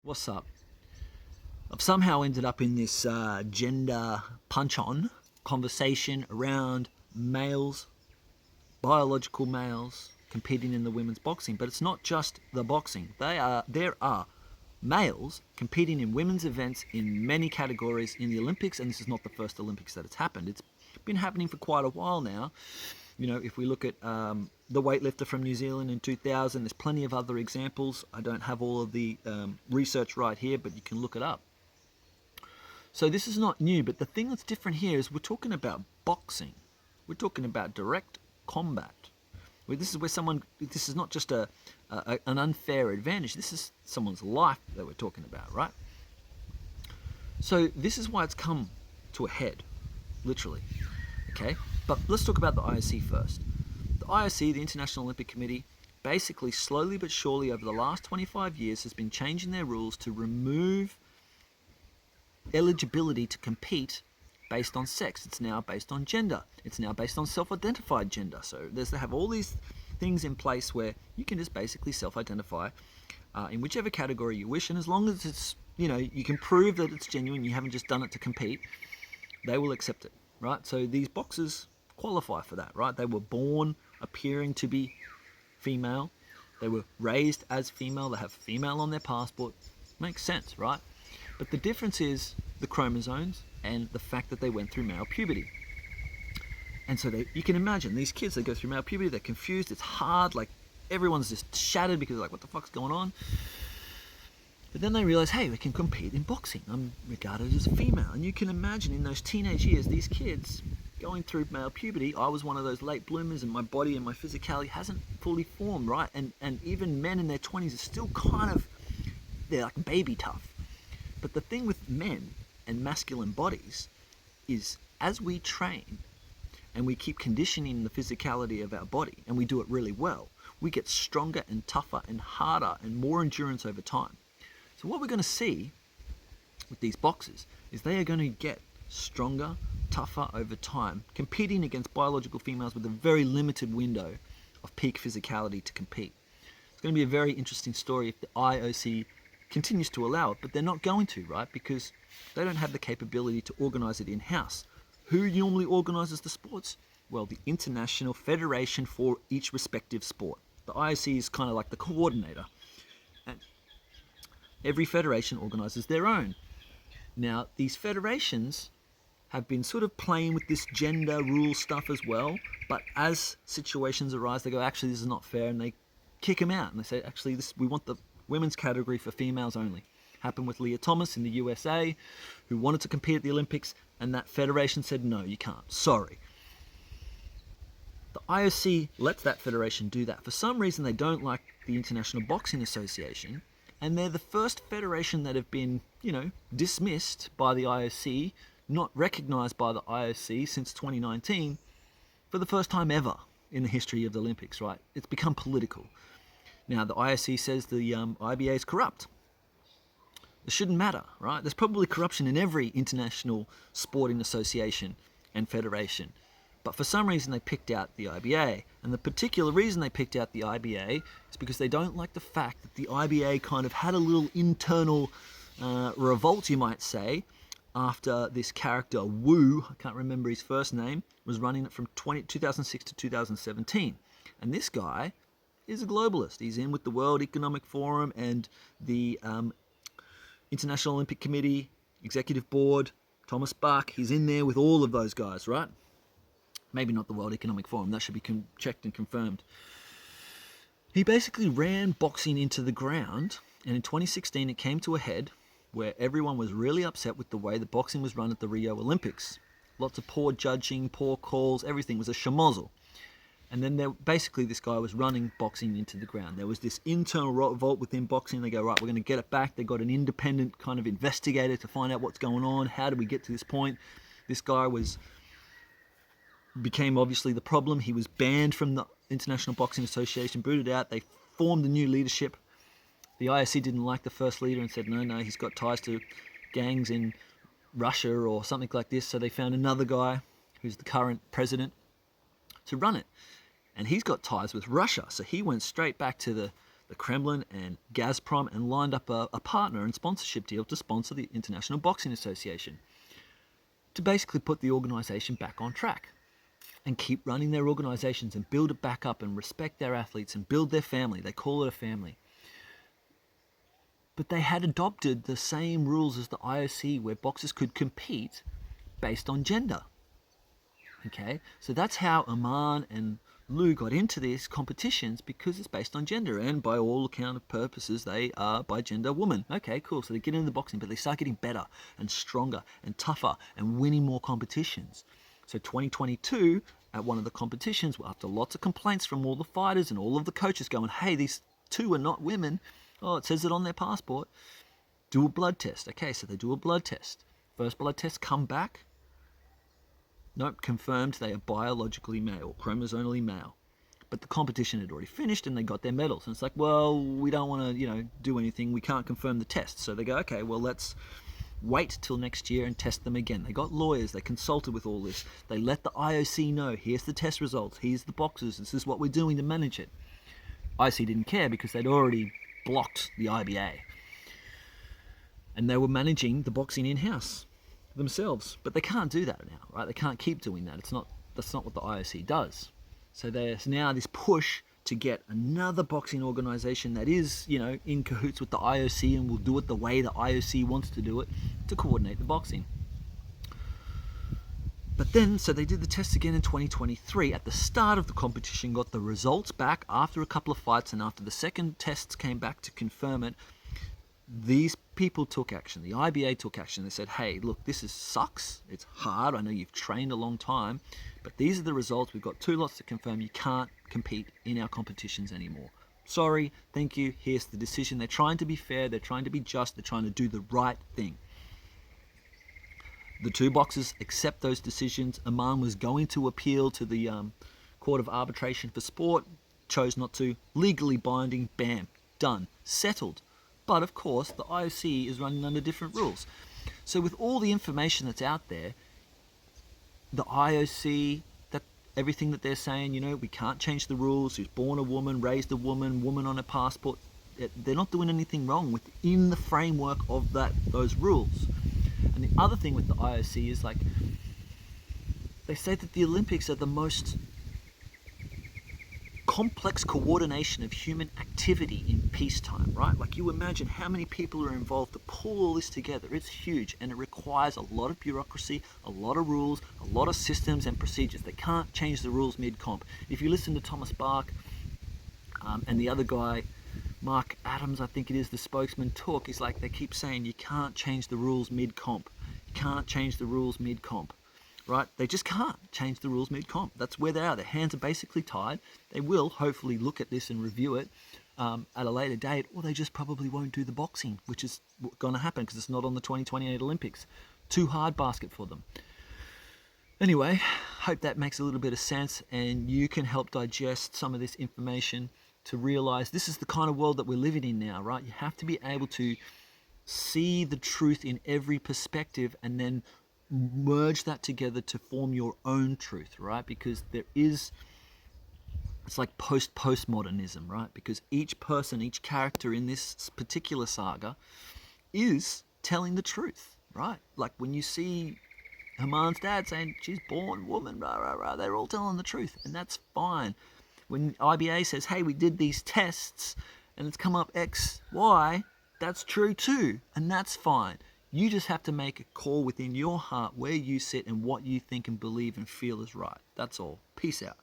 What's up? I've somehow ended up in this gender punch-on conversation around males, biological males competing in the women's boxing, but it's not just the boxing. There are males competing in women's events in many categories in the Olympics, and this is not the first Olympics that it's happened. It's been happening for quite a while now. You know, if we look at the weightlifter from New Zealand in 2000, there's plenty of other examples. I don't have all of the research right here, but you can look it up. So this is not new, but the thing that's different here is we're talking about boxing. We're talking about direct combat. This is not just an unfair advantage. This is someone's life that we're talking about, right? So this is why it's come to a head, literally. Okay, but let's talk about the IOC first. The IOC, the International Olympic Committee, basically slowly but surely over the last 25 years has been changing their rules to remove eligibility to compete based on sex. It's now based on gender. It's now based on self-identified gender. So they have all these things in place where you can just basically self-identify in whichever category you wish, and as long as it's, you can prove that it's genuine, you haven't just done it to compete, they will accept it, right? So these boxers qualify for that, right? They were born appearing to be female. They were raised as female. They have female on their passport. Makes sense, right? But the difference is the chromosomes and the fact that they went through male puberty. And so you can imagine these kids, they go through male puberty, they're confused, it's hard, like everyone's just shattered because they're like, what the fuck's going on? But then they realize, hey, we can compete in boxing. I'm regarded as a female. And you can imagine in those teenage years, these kids going through male puberty, I was one of those late bloomers and my body and my physicality hasn't fully formed, right? And even men in their 20s are still they're like baby tough. But the thing with men and masculine bodies is as we train and we keep conditioning the physicality of our body and we do it really well, we get stronger and tougher and harder and more endurance over time. So what we're going to see with these boxers is they are going to get stronger, tougher over time, competing against biological females with a very limited window of peak physicality to compete. It's going to be a very interesting story if the IOC continues to allow it, but they're not going to, right? Because they don't have the capability to organize it in-house. Who normally organizes the sports? Well, the International Federation for each respective sport. The IOC is kind of like the coordinator. And every federation organizes their own. Now, these federations have been sort of playing with this gender rule stuff as well, but as situations arise, they go, actually, this is not fair, and they kick them out. And they say, actually, we want the women's category for females only. Happened with Leah Thomas in the USA, who wanted to compete at the Olympics, and that federation said, no, you can't. Sorry. The IOC lets that federation do that. For some reason, they don't like the International Boxing Association, and they're the first federation that have been, dismissed by the IOC, not recognized by the IOC since 2019, for the first time ever in the history of the Olympics, right? It's become political. Now, the IOC says the IBA is corrupt. It shouldn't matter, right? There's probably corruption in every international sporting association and federation. But for some reason, they picked out the IBA. And the particular reason they picked out the IBA is because they don't like the fact that the IBA kind of had a little internal revolt, you might say, after this character, Wu, I can't remember his first name, was running it from 2006 to 2017. And this guy is a globalist. He's in with the World Economic Forum and the International Olympic Committee, Executive Board, Thomas Bach. He's in there with all of those guys, right? Maybe not the World Economic Forum. That should be checked and confirmed. He basically ran boxing into the ground, and in 2016 it came to a head where everyone was really upset with the way the boxing was run at the Rio Olympics. Lots of poor judging, poor calls, everything was a schmozzle. And then basically this guy was running boxing into the ground. There was this internal revolt within boxing. They go, right, we're going to get it back. They got an independent kind of investigator to find out what's going on. How did we get to this point? This guy became obviously the problem. He was banned from the International Boxing Association, booted out. They formed a new leadership. The IOC didn't like the first leader and said, no, he's got ties to gangs in Russia or something like this. So they found another guy who's the current president to run it. And he's got ties with Russia, so he went straight back to the Kremlin and Gazprom, and lined up a partner and sponsorship deal to sponsor the International Boxing Association, to basically put the organisation back on track and keep running their organisations and build it back up and respect their athletes and build their family. They call it a family. But they had adopted the same rules as the IOC, where boxers could compete based on gender. Okay, so that's how Aman and Lou got into these competitions, because it's based on gender, and by all account of purposes, they are by gender women. Okay, cool. So they get into the boxing, but they start getting better and stronger and tougher and winning more competitions. So 2022, at one of the competitions, after lots of complaints from all the fighters and all of the coaches going, hey, these two are not women. Oh, it says it on their passport. Do a blood test. Okay, so they do a blood test. First blood test, come back. Nope, confirmed they are biologically male, chromosomally male. But the competition had already finished and they got their medals. And it's like, well, we don't want to, do anything. We can't confirm the test. So they go, okay, well, let's wait till next year and test them again. They got lawyers. They consulted with all this. They let the IOC know, here's the test results. Here's the boxers. This is what we're doing to manage it. IOC didn't care because they'd already blocked the IBA. And they were managing the boxing in-house themselves, but they can't do that now, right? They can't keep doing that. That's not what the IOC does. So there's now this push to get another boxing organization that is, in cahoots with the IOC and will do it the way the IOC wants to do it, to coordinate the boxing. But then, so they did the test again in 2023. At the start of the competition, got the results back after a couple of fights, and after the second tests came back to confirm it, these people took action. The IBA took action. They said, hey, look, this sucks. It's hard. I know you've trained a long time, but these are the results. We've got 2 lots to confirm. You can't compete in our competitions anymore. Sorry, thank you. Here's the decision. They're trying to be fair. They're trying to be just. They're trying to do the right thing. The 2 boxers accept those decisions. Aman was going to appeal to the Court of Arbitration for Sport, chose not to. Legally binding, bam, done, settled. But of course, the IOC is running under different rules. So with all the information that's out there, the IOC, that everything that they're saying, we can't change the rules. Who's born a woman, raised a woman, woman on a passport. They're not doing anything wrong within the framework of those rules. And the other thing with the IOC is, they say that the Olympics are the most complex coordination of human activity in peacetime, right? You imagine how many people are involved to pull all this together. It's huge, and it requires a lot of bureaucracy, a lot of rules, a lot of systems and procedures. They can't change the rules mid-comp. If you listen to Thomas Bach and the other guy, Mark Adams, I think it is, the spokesman, talk, he's like, they keep saying you can't change the rules mid-comp. You can't change the rules mid-comp. Right? They just can't change the rules mid-comp. That's where they are. Their hands are basically tied. They will hopefully look at this and review it at a later date, or they just probably won't do the boxing, which is going to happen because it's not on the 2028 Olympics. Too hard basket for them. Anyway, hope that makes a little bit of sense and you can help digest some of this information to realize this is the kind of world that we're living in now, right? You have to be able to see the truth in every perspective and then merge that together to form your own truth, right? Because it's like postmodernism, right? Because each person, each character in this particular saga is telling the truth, right? Like when you see Haman's dad saying she's born woman, rah, rah, rah, they're all telling the truth, and that's fine. When IBA says, hey, we did these tests and it's come up X, Y, that's true too, and that's fine. You just have to make a call within your heart where you sit and what you think and believe and feel is right. That's all. Peace out.